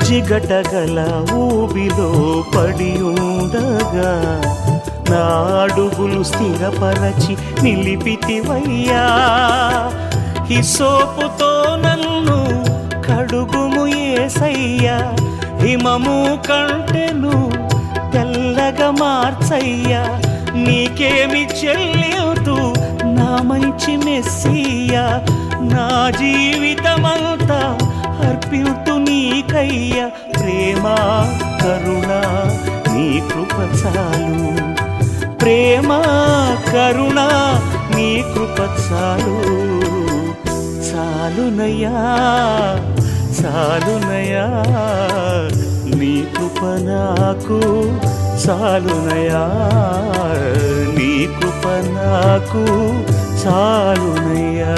జిగటగల ఊబిలో పడి ఉండగా నా అడుగులు స్థిరపరచి నిలిపితివయ్యా. హిసోపుతో నన్ను కడుగుము యేసయ్యా, హిమము కంటెను తెల్లగా మార్చయ్యా. నీకేమి చెల్లింతు నా మంచి మెస్సియా, నా జీవితమంతా అర్పితు నీకయ్యా. ప్రేమ కరుణ నీ కృప చాలు, ప్రేమ కరుణ నీ కృప చాలు. చాలునయ్యా చాలునయ్యా నీ కృప నాకు చాలునయ్యా, నీ కృప నాకు చాలునయ్యా.